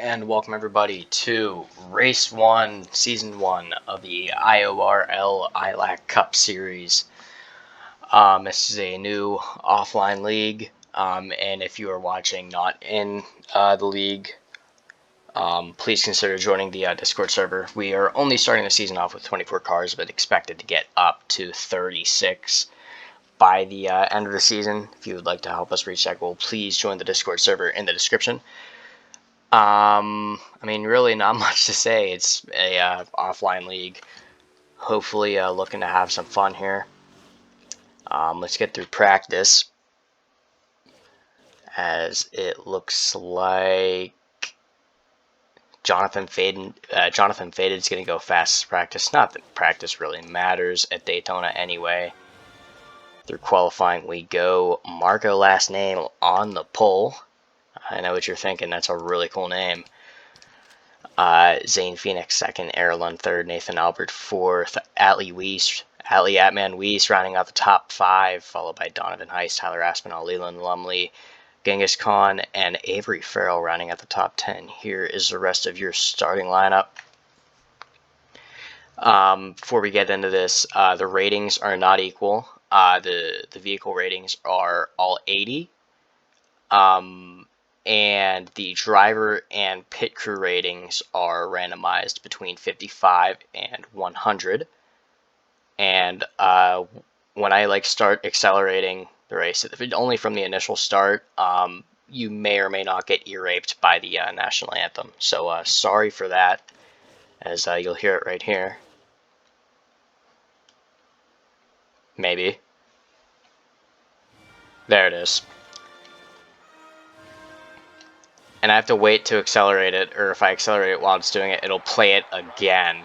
and welcome everybody to Race 1, Season 1 of the IORL ILAC Cup Series. This is a new offline league, and if you are watching not in the league, please consider joining the Discord server. We are only starting the season off with 24 cars, but expected to get up to 36 by the end of the season. If you would like to help us reach that goal, please join the Discord server in the description. I mean, really not much to say. It's a offline league. Hopefully looking to have some fun here. Let's get through practice, as it looks like Jonathan Faded is going to go fastest practice. Not that practice really matters at Daytona anyway. Through qualifying we go. Marco last name on the pole. I know what you're thinking. That's a really cool name. Zane Phoenix second, Erlund third, Nathan Albert fourth, Atman Weiss rounding out the top five, followed by Donovan Heist, Tyler Aspinall, Leland Lumley, Genghis Khan, and Avery Farrell rounding out the top 10. Here is the rest of your starting lineup. Before we get into this, the ratings are not equal. The vehicle ratings are all 80. And the driver and pit crew ratings are randomized between 55 and 100. And when I start accelerating the race, only from the initial start, you may or may not get ear-raped by the national anthem. So sorry for that, as you'll hear it right here. Maybe. There it is. And I have to wait to accelerate it, or if I accelerate it while it's doing it, it'll play it again.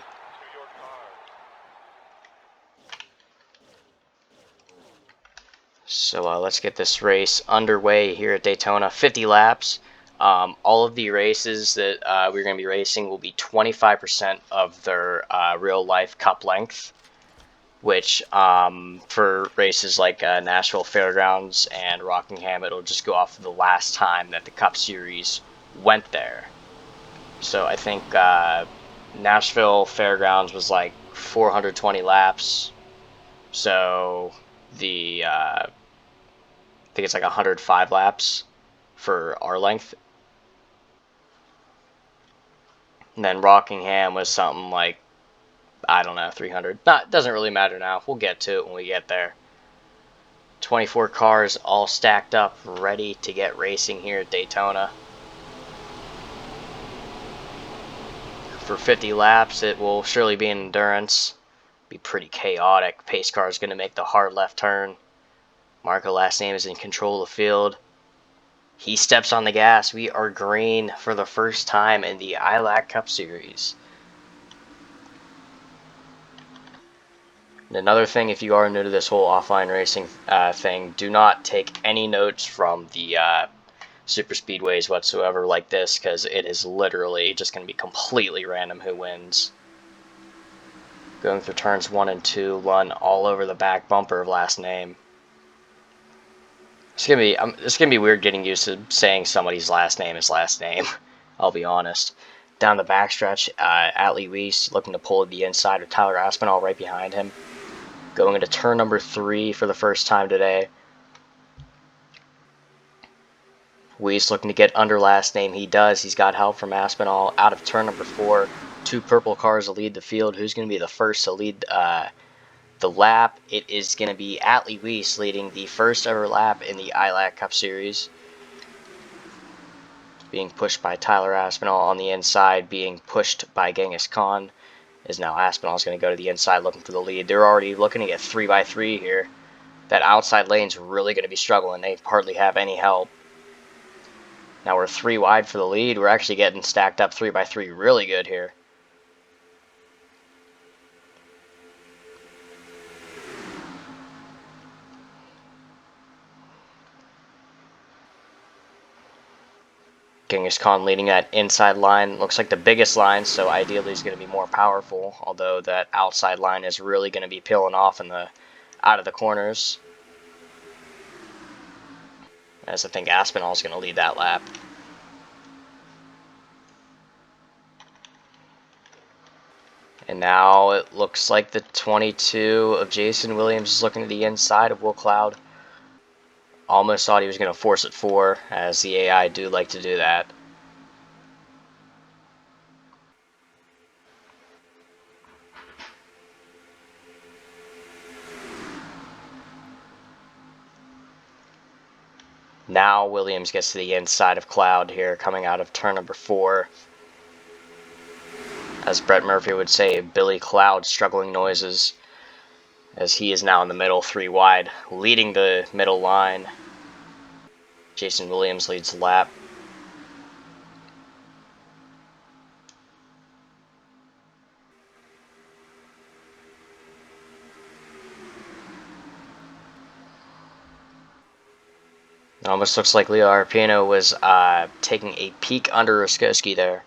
So let's get this race underway here at Daytona. 50 laps. All of the races that we're going to be racing will be 25% of their real-life cup length, which for races like Nashville Fairgrounds and Rockingham, it'll just go off of the last time that the Cup Series went there. So I think Nashville Fairgrounds was like 420 laps. So the I think it's like 105 laps for our length. And then Rockingham was something like, I don't know, 300. Doesn't really matter now. We'll get to it when we get there. 24 cars all stacked up, ready to get racing here at Daytona. For 50 laps, it will surely be an endurance. Be pretty chaotic. Pace car is going to make the hard left turn. Marco last name is in control of the field. He steps on the gas. We are green for the first time in the ILAC Cup Series. And another thing, if you are new to this whole offline racing thing, do not take any notes from the super speedways whatsoever like this, because it is literally just going to be completely random who wins. Going through turns 1 and 2, run all over the back bumper of last name. It's gonna be weird getting used to saying somebody's last name is last name. I'll be honest. Down the backstretch, Atman Weiss looking to pull the inside of Tyler Aspinall right behind him. Going into turn number 3 for the first time today. Weiss looking to get under last name. He does. He's got help from Aspinall. Out of turn number 4, 2 purple cars will lead the field. Who's going to be the first to lead the lap? It is going to be Atman Weiss leading the first ever lap in the ILAC Cup Series. Being pushed by Tyler Aspinall on the inside, being pushed by Genghis Khan. Is now Aspinall's going to go to the inside looking for the lead. They're already looking to get 3x3 here. That outside lane's really going to be struggling. They hardly have any help. Now we're 3 wide for the lead. We're actually getting stacked up 3x3 really good here. Genghis Khan leading that inside line. Looks like the biggest line, so ideally he's going to be more powerful. Although that outside line is really going to be peeling off in out of the corners. As I think Aspinall's going to lead that lap. And now it looks like the 22 of Jason Williams is looking to the inside of Will Cloud. Almost thought he was going to force it 4, as the AI do like to do that. Now Williams gets to the inside of Cloud here, coming out of turn number 4. As Brett Murphy would say, Billy Cloud struggling noises, as he is now in the middle, 3 wide, leading the middle line. Jason Williams leads the lap. It almost looks like Leo Arpino was taking a peek under Ruskowski there.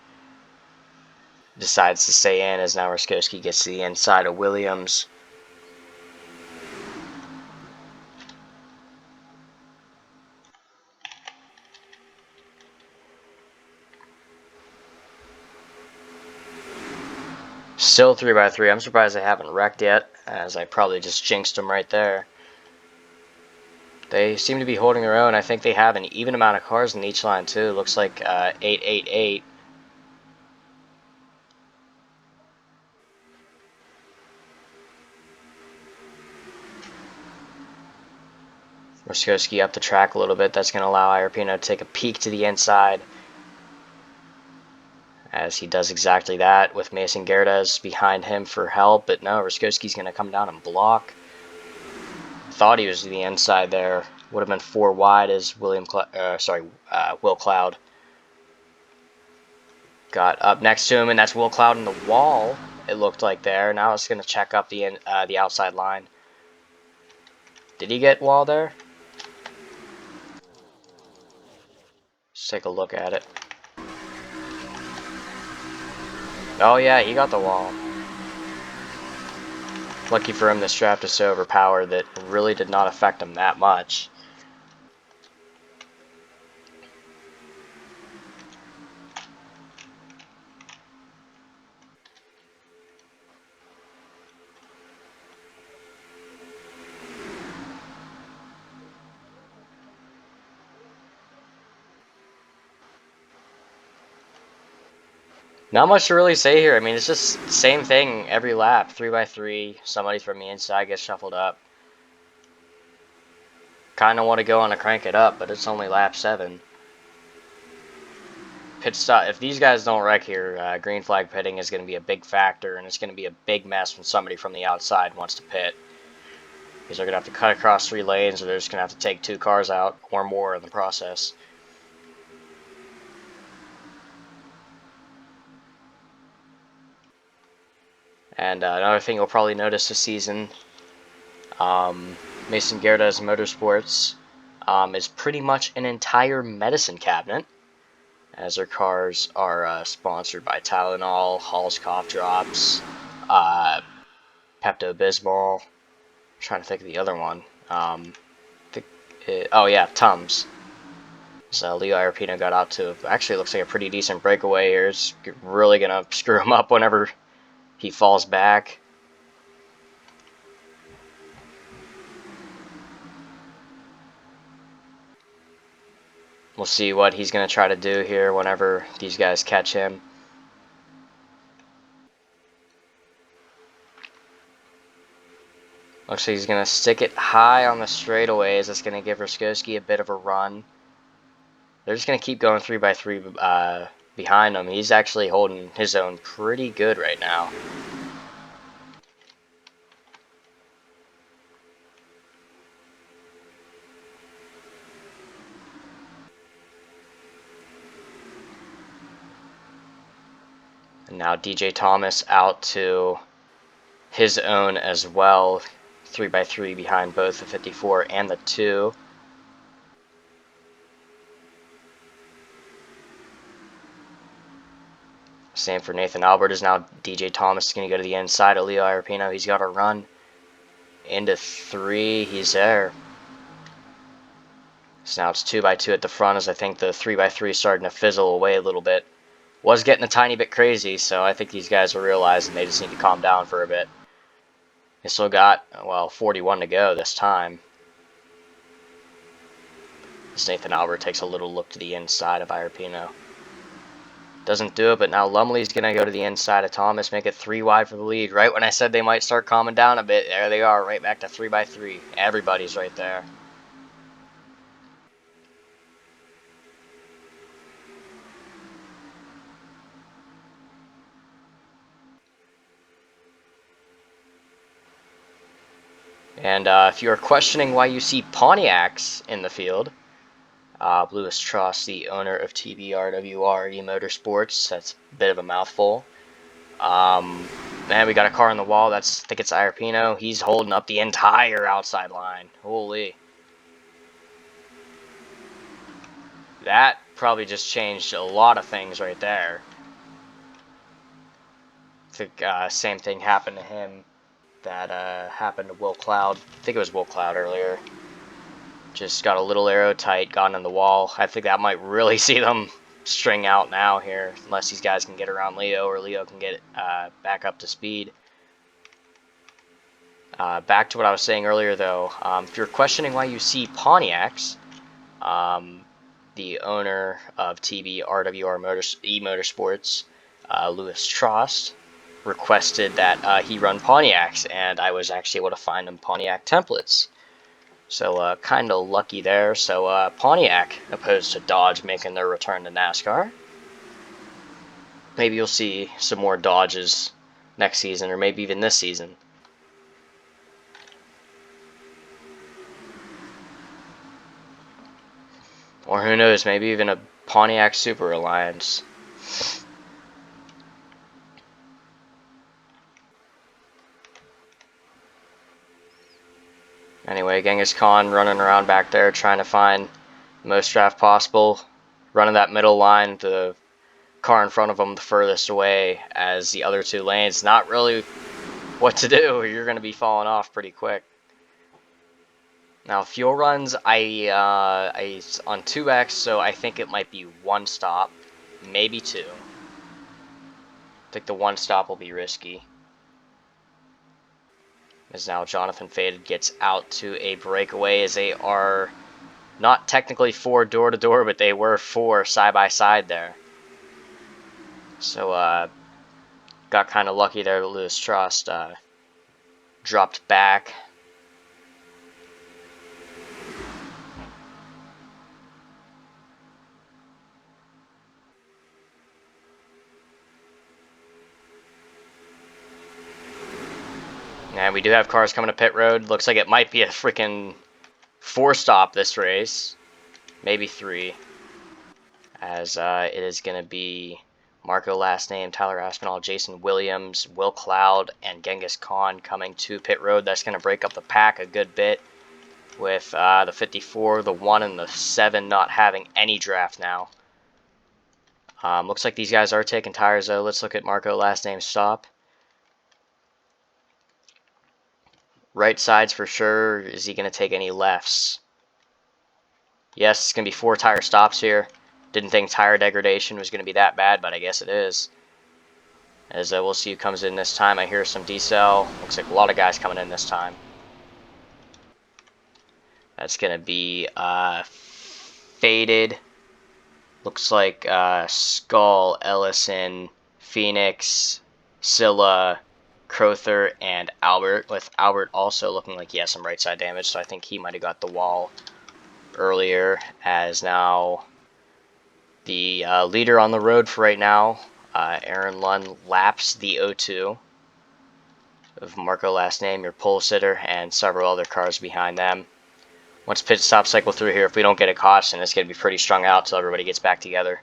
Decides to stay in, as now Ruskowski gets to the inside of Williams. Still 3x3. I'm surprised they haven't wrecked yet, as I probably just jinxed them right there. They seem to be holding their own. I think they have an even amount of cars in each line too. Looks like 888. Ruskowski up the track a little bit. That's going to allow Arpino to take a peek to the inside, as he does exactly that with Mason Gerdes behind him for help. But no, Ruskowski's going to come down and block. Thought he was to the inside there. Would have been 4 wide as Will Cloud got up next to him, and that's Will Cloud in the wall. It looked like there. Now it's going to check up the outside line. Did he get wall there? Let's take a look at it. Oh yeah, he got the wall. Lucky for him, this draft is so overpowered that it really did not affect him that much. Not much to really say here. I mean, it's just the same thing every lap. 3x3, somebody from the inside gets shuffled up. Kind of want to go on and crank it up, but it's only lap 7. Pit stop. If these guys don't wreck here, green flag pitting is going to be a big factor, and it's going to be a big mess when somebody from the outside wants to pit. Because they're going to have to cut across 3 lanes, or they're just going to have to take 2 cars out or more in the process. And another thing you'll probably notice this season, Mason Gerdes Motorsports is pretty much an entire medicine cabinet, as their cars are sponsored by Tylenol, Hall's Cough Drops, Pepto-Bismol. I'm trying to think of the other one. Oh yeah, Tums. So Leo Arpino got out to, actually looks like a pretty decent breakaway here. It's really going to screw him up whenever he falls back. We'll see what he's going to try to do here whenever these guys catch him. Looks like he's going to stick it high on the straightaways. That's going to give Ruskowski a bit of a run. They're just going to keep going 3x3 behind him. He's actually holding his own pretty good right now. And now DJ Thomas out to his own as well. 3x3 behind both the 54 and the 2. Same for Nathan Albert, is now DJ Thomas is going to go to the inside of Leo Arpino. He's got a run into 3. He's there. So now it's 2x2 at the front, as I think the 3x3 is starting to fizzle away a little bit. was getting a tiny bit crazy, so I think these guys are realizing they just need to calm down for a bit. They still got, well, 41 to go this time. As Nathan Albert takes a little look to the inside of Iarpino. Doesn't do it, but now Lumley's going to go to the inside of Thomas, make it 3 wide for the lead. Right when I said they might start calming down a bit, there they are, right back to 3 by 3. Everybody's right there. And if you're questioning why you see Pontiacs in the field, Lewis Truss, the owner of TBRWR Motorsports, that's a bit of a mouthful. Man, we got a car on the wall. I think it's Iarpino. He's holding up the entire outside line. Holy. That probably just changed a lot of things right there. I think same thing happened to him that happened to Will Cloud. I think it was Will Cloud earlier. Just got a little arrow tight, gone on the wall. I think that might really see them string out now here, unless these guys can get around Leo or Leo can get back up to speed. Back to what I was saying earlier, though. If you're questioning why you see Pontiacs, the owner of TBRWR Motorsports, Lewis Trost, requested that he run Pontiacs, and I was actually able to find him Pontiac templates. So kind of lucky there. So Pontiac opposed to Dodge making their return to NASCAR. Maybe you'll see some more Dodges next season, or maybe even this season. Or who knows, maybe even a Pontiac Super Alliance. Anyway, Genghis Khan running around back there trying to find the most draft possible. Running that middle line, the car in front of him the furthest away as the other 2 lanes. Not really what to do. You're going to be falling off pretty quick. Now, fuel runs, I on 2X, so I think it might be 1 stop, maybe 2. I think the 1 stop will be risky. As now Jonathan Faded gets out to a breakaway, as they are not technically 4 door-to-door, but they were 4 side-by-side there. So, got kind of lucky there. Lewis Trost dropped back. And we do have cars coming to pit road. Looks like it might be a freaking 4-stop this race. Maybe 3. As it is going to be Marco last name, Tyler Aspinall, Jason Williams, Will Cloud, and Genghis Khan coming to pit road. That's going to break up the pack a good bit with the 54, the 1, and the 7 not having any draft now. Looks like these guys are taking tires, though. Let's look at Marco last name stop. Right sides for sure. Is he going to take any lefts? Yes, it's going to be 4 tire stops here. Didn't think tire degradation was going to be that bad, but I guess it is. As we'll see who comes in this time. I hear some decel. Looks like a lot of guys coming in this time. That's going to be Faded. Looks like Skull, Ellison, Phoenix, Scylla, Crowther, and Albert. With Albert also looking like he has some right side damage, so I think he might have got the wall earlier. As now the leader on the road for right now, Aaron Lund, laps the O2 of Marco last name, your pole sitter, and several other cars behind them. Once pit stop cycle through here, if we don't get a caution, it's going to be pretty strung out until everybody gets back together.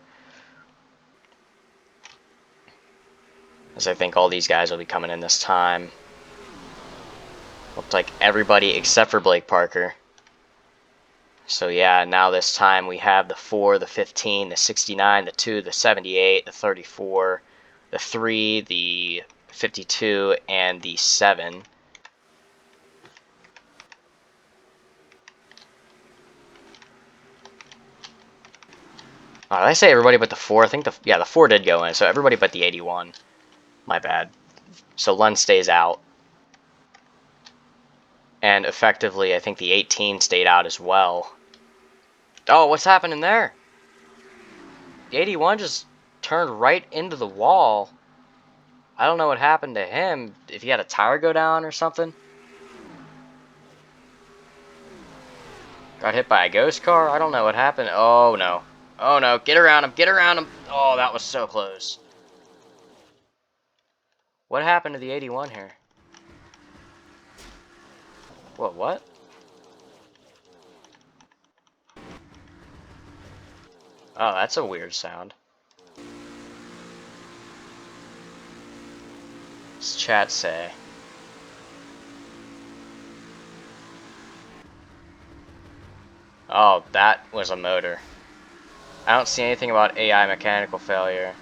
As I think all these guys will be coming in this time. Looks like everybody except for Blake Parker. So yeah, now this time we have the 4, the 15, the 69, the 2, the 78, the 34, the 3, the 52, and the 7. Oh, did I say everybody but the 4? I think the 4 did go in, so everybody but the 81. My bad. So Lund stays out. And effectively, I think the 18 stayed out as well. Oh, what's happening there? The 81 just turned right into the wall. I don't know what happened to him. If he had a tire go down or something. Got hit by a ghost car? I don't know what happened. Oh, no. Oh, no. Get around him. Get around him. Oh, that was so close. What happened to the 81 here? What? Oh, that's a weird sound. What's chat say? Oh, that was a motor. I don't see anything about AI mechanical failure.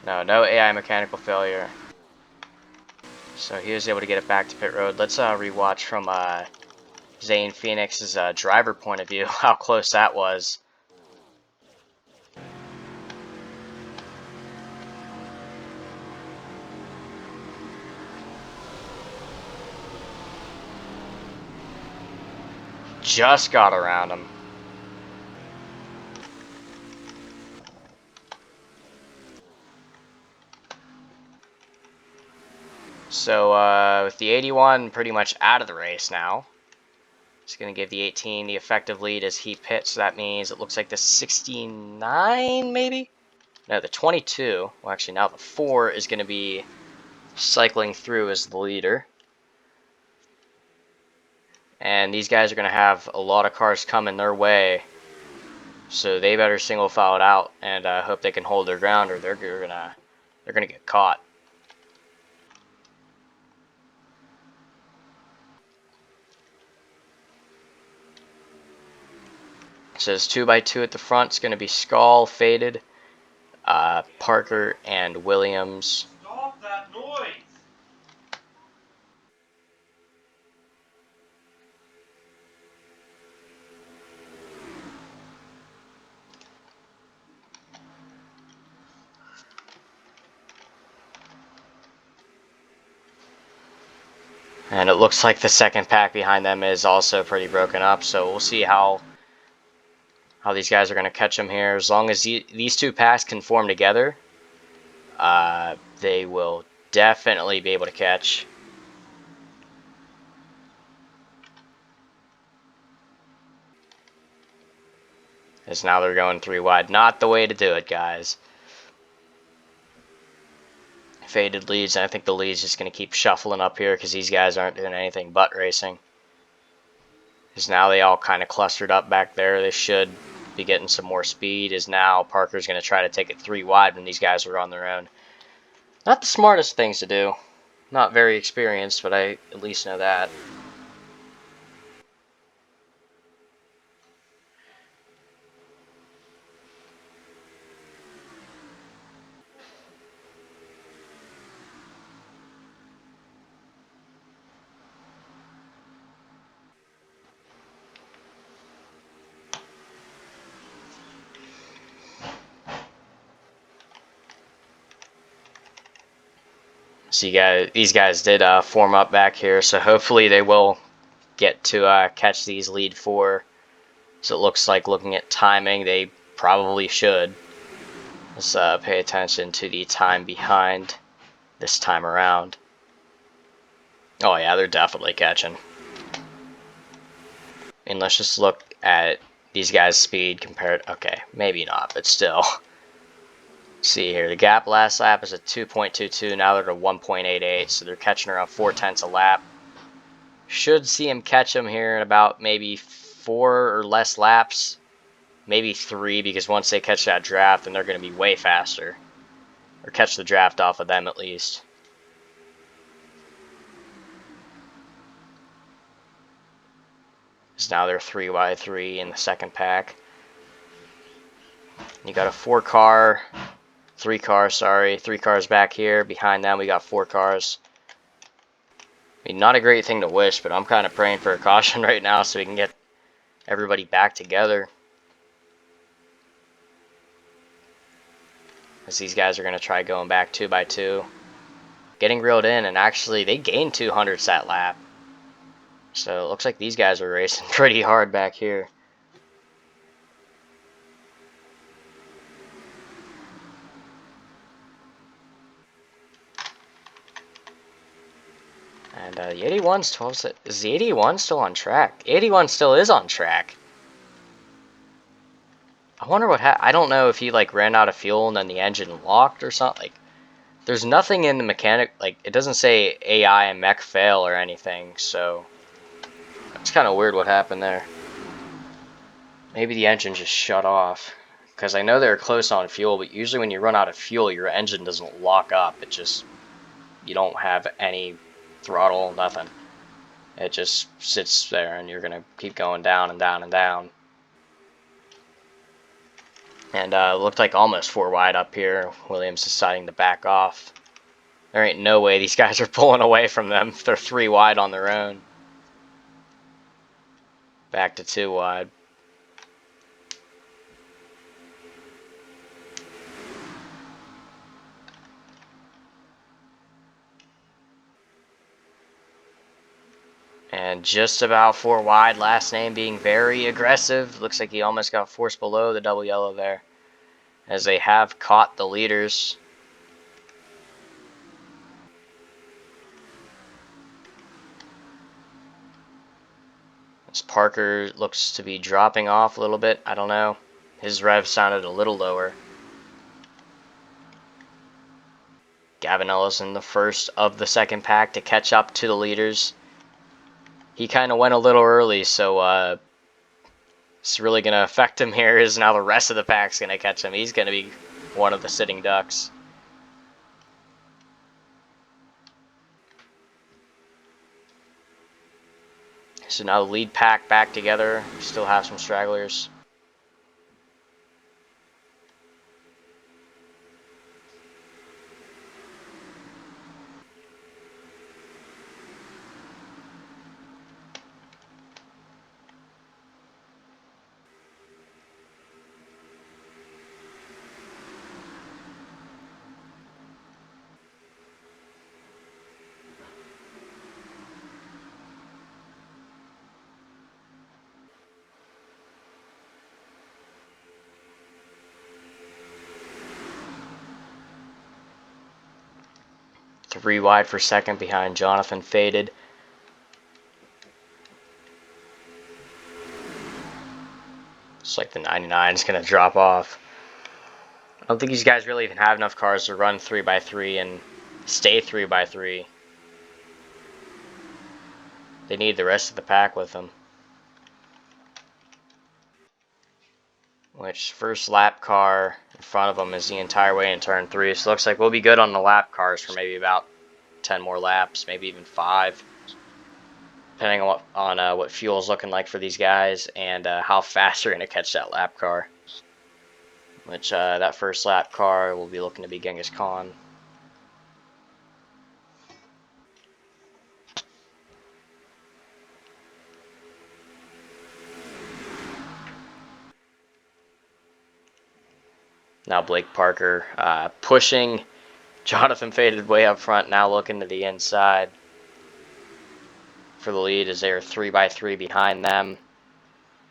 No AI mechanical failure. So he was able to get it back to pit road. Let's rewatch from Zane Phoenix's driver point of view how close that was. Just got around him. So with the 81 pretty much out of the race now, it's going to give the 18 the effective lead as he pits. So that means it looks like the 69 maybe? No, the 22. Well, actually now the 4 is going to be cycling through as the leader. And these guys are going to have a lot of cars coming their way. So they better single file it out and hope they can hold their ground, or they're gonna get caught. So it's 2x2 at the front. It's gonna be Skull, Faded, Parker, and Williams. Stop that noise! And it looks like the second pack behind them is also pretty broken up. So we'll see how these guys are gonna catch them here. As long as these two packs can form together, they will definitely be able to catch. As now they're going 3 wide. Not the way to do it, guys. Faded leads, and I think the lead's just going to keep shuffling up here because these guys aren't doing anything but racing. Because now they all kind of clustered up back there. They should be getting some more speed. As now Parker's going to try to take it 3 wide when these guys are on their own. Not the smartest things to do. Not very experienced, but I at least know that. So these guys did form up back here, so hopefully they will get to catch these lead 4. So it looks like, looking at timing, they probably should. Let's pay attention to the time behind this time around. Oh yeah, they're definitely catching. And let's just look at these guys' speed compared. Okay, maybe not, but still. See here, the gap last lap is at 2.22. Now they're at 1.88, so they're catching around 4/10 a lap. Should see him catch them here in about maybe 4 or less laps. Maybe 3, because once they catch that draft, then they're going to be way faster. Or catch the draft off of them at least. So now they're 3x3 in the second pack. You got a 3 cars back here. Behind them we got 4 cars. I mean, not a great thing to wish, but I'm kind of praying for a caution right now so we can get everybody back together, as these guys are going to try going back 2 by 2, getting reeled in, and actually they gained 200s that lap. So it looks like these guys are racing pretty hard back here. And the 81's 12. Is the 81 still on track? 81 still is on track. I wonder what happened. I don't know if he like ran out of fuel and then the engine locked or something. Like, there's nothing in the mechanic. Like, it doesn't say AI and mech fail or anything. So it's kind of weird what happened there. Maybe the engine just shut off. Because I know they're close on fuel, but usually when you run out of fuel, your engine doesn't lock up. It just, you don't have any throttle, nothing. It just sits there and you're going to keep going down and down and down. And looked like almost 4 wide up here. Williams deciding to back off. There ain't no way these guys are pulling away from them. They're 3 wide on their own. Back to 2 wide. And just about 4 wide. Last name being very aggressive. Looks like he almost got forced below the double yellow there, as they have caught the leaders. As Parker looks to be dropping off a little bit. I don't know. His rev sounded a little lower. Gavin Ellison, the first of the second pack to catch up to the leaders. He kind of went a little early, so it's really going to affect him here, is now the rest of the pack's going to catch him. He's going to be one of the sitting ducks. So now the lead pack back together. Still have some stragglers. Three wide for second behind Jonathan Faded. It's like the 99 is going to drop off. I don't think these guys really even have enough cars to run 3 by 3 and stay 3 by 3. They need the rest of the pack with them. Which first lap car in front of them is the entire way in turn 3. So it looks like we'll be good on the lap cars for maybe about 10 more laps, maybe even 5. Depending on what fuel's looking like for these guys and how fast they're going to catch that lap car. Which that first lap car will be looking to be Genghis Khan. Now Blake Parker pushing Jonathan Faded way up front, now looking to the inside for the lead as they're 3 by 3 behind them.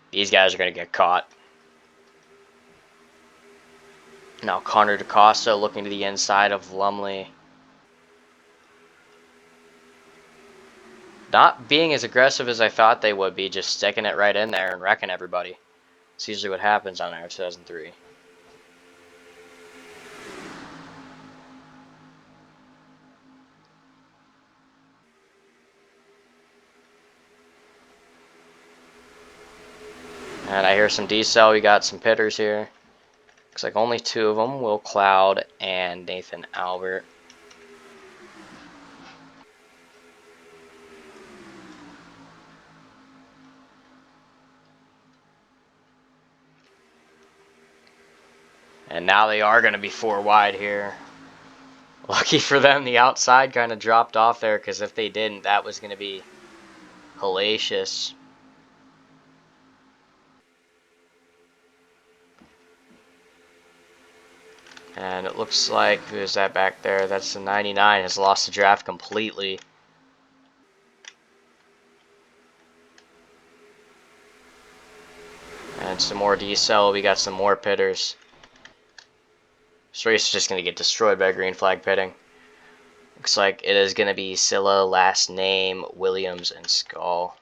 These guys are going to get caught. Now Connor DaCosta looking to the inside of Lumley. Not being as aggressive as I thought they would be, just sticking it right in there and wrecking everybody. It's usually what happens on Air 2003. And I hear some decel. We got some pitters here. Looks like only 2 of them, Will Cloud and Nathan Albert. And now they are going to be 4 wide here. Lucky for them, the outside kind of dropped off there, because if they didn't, that was going to be hellacious. And it looks like, who's that back there? That's the 99, has lost the draft completely. And some more decel, we got some more pitters. This race is just going to get destroyed by green flag pitting. Looks like it is going to be Scylla, last name, Williams, and Skull.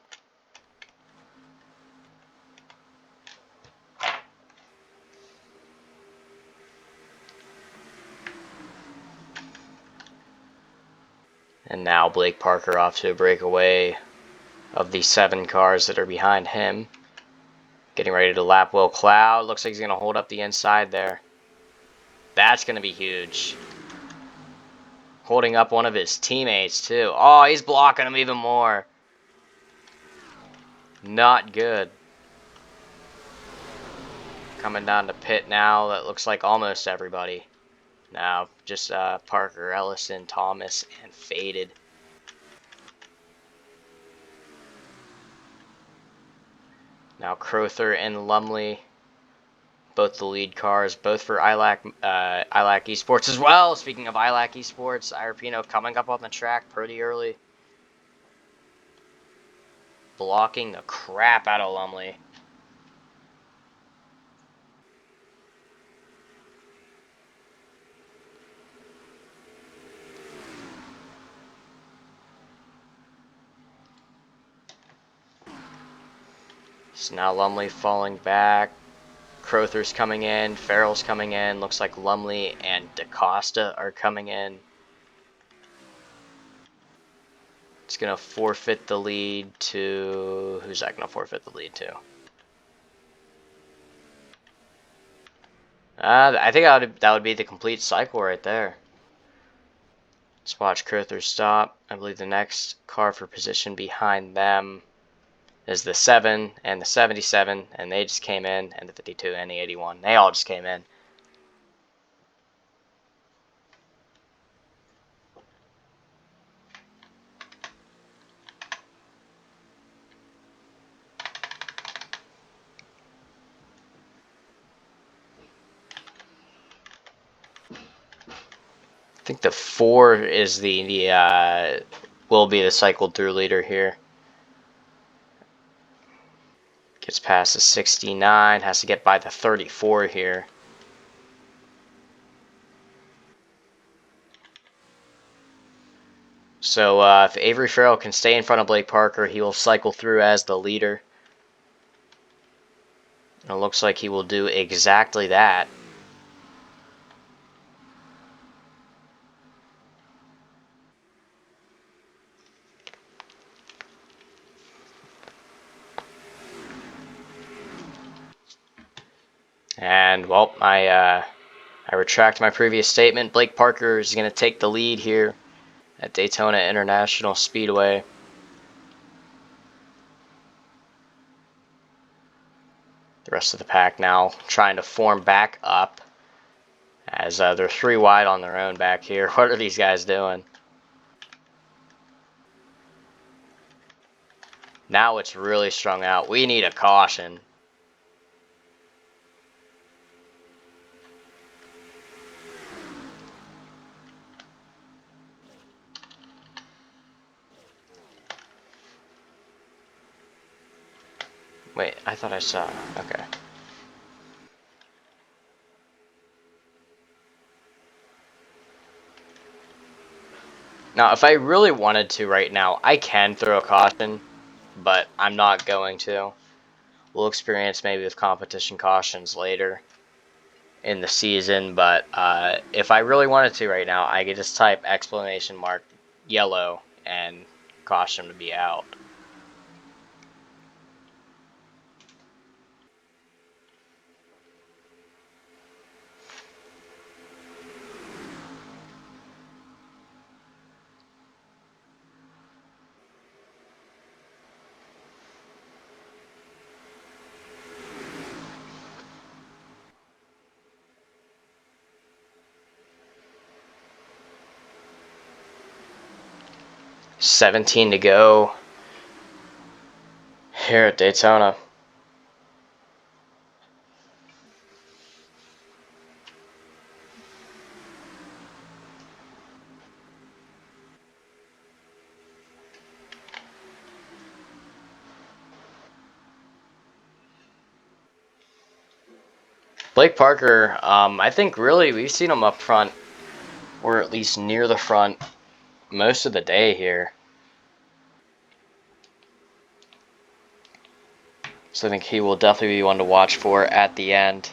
And now Blake Parker off to a breakaway of the 7 cars that are behind him. Getting ready to lap Will Cloud. Looks like he's going to hold up the inside there. That's going to be huge. Holding up one of his teammates, too. Oh, he's blocking him even more. Not good. Coming down to pit now. That looks like almost everybody. Now, just Parker, Ellison, Thomas, and Faded. Now Crowther and Lumley, both the lead cars, both for ILAC Esports as well. Speaking of ILAC Esports, Irapino coming up on the track pretty early. Blocking the crap out of Lumley. So now Lumley falling back. Crowther's coming in. Farrell's coming in. Looks like Lumley and DaCosta are coming in. It's going to forfeit the lead to... Who's that going to forfeit the lead to? I think that would be the complete cycle right there. Let's watch Crowther stop. I believe the next car for position behind them is the 7 and the 77, and they just came in, and the 52 and the 81. They all just came in. I think the 4 is will be the cycled through leader here. Gets past the 69, has to get by the 34 here. So if Avery Farrell can stay in front of Blake Parker, he will cycle through as the leader. And it looks like he will do exactly that. And, well, I retract my previous statement. Blake Parker is going to take the lead here at Daytona International Speedway. The rest of the pack now trying to form back up as they're 3 wide on their own back here. What are these guys doing? Now it's really strung out. We need a caution. Wait, I thought I saw. Okay. Now, if I really wanted to right now, I can throw a caution, but I'm not going to. We'll experience maybe with competition cautions later in the season, but if I really wanted to right now, I could just type exclamation mark yellow and caution to be out. $17 to go here at Daytona. Blake Parker, I think really we've seen him up front, or at least near the front, most of the day here. So I think he will definitely be one to watch for at the end.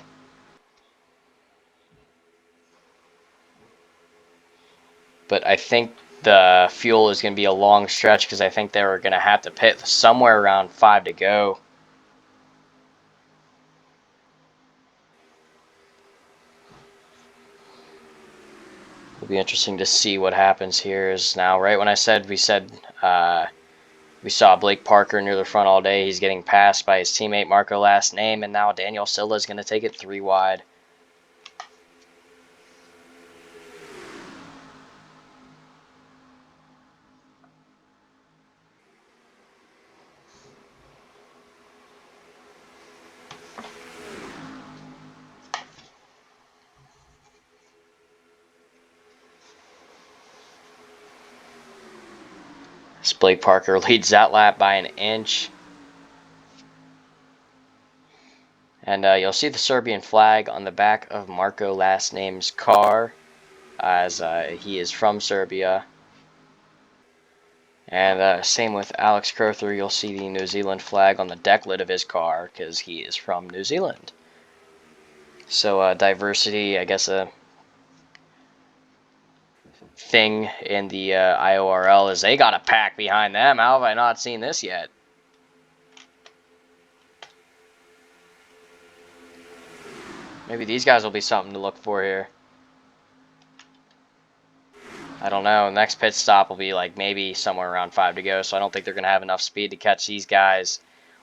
But I think the fuel is going to be a long stretch because I think they were going to have to pit somewhere around 5 to go. It'll be interesting to see what happens here. Is now right when we said we saw Blake Parker near the front all day. He's getting passed by his teammate Marco last name, and now Daniel Silla is going to take it 3 wide. Blake Parker leads that lap by an inch. And you'll see the Serbian flag on the back of Marco last name's car, as he is from Serbia. And same with Alex Crowther, you'll see the New Zealand flag on the deck lid of his car because he is from New Zealand. So diversity, I guess a thing in the IORL is they got a pack behind them. How have I not seen this yet? Maybe these guys will be something to look for here. I don't know. Next pit stop will be like maybe somewhere around 5 to go, so I don't think they're going to have enough speed to catch these guys.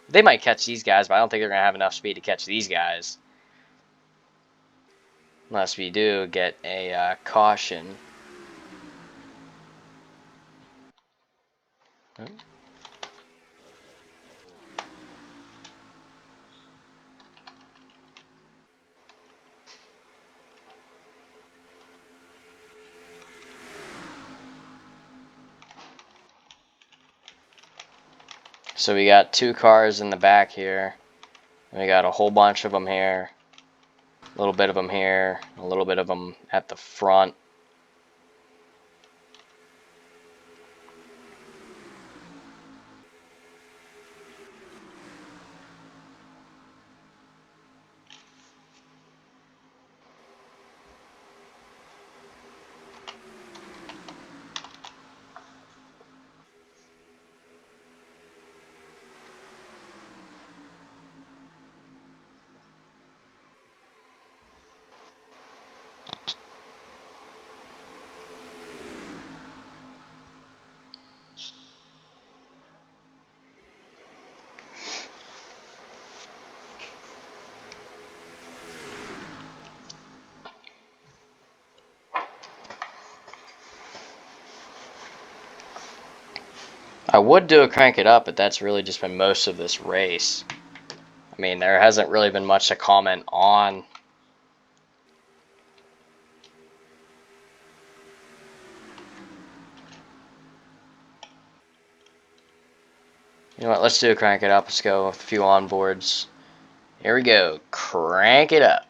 They might catch these guys, but I don't think they're going to have enough speed to catch these guys. Unless we do get a caution. So we got 2 cars in the back here. And we got a whole bunch of them here. A little bit of them here. A little bit of them at the front. I would do a crank it up, but that's really just been most of this race. I mean, there hasn't really been much to comment on. You know what, let's do a crank it up. Let's go with a few onboards. Here we go. Crank it up.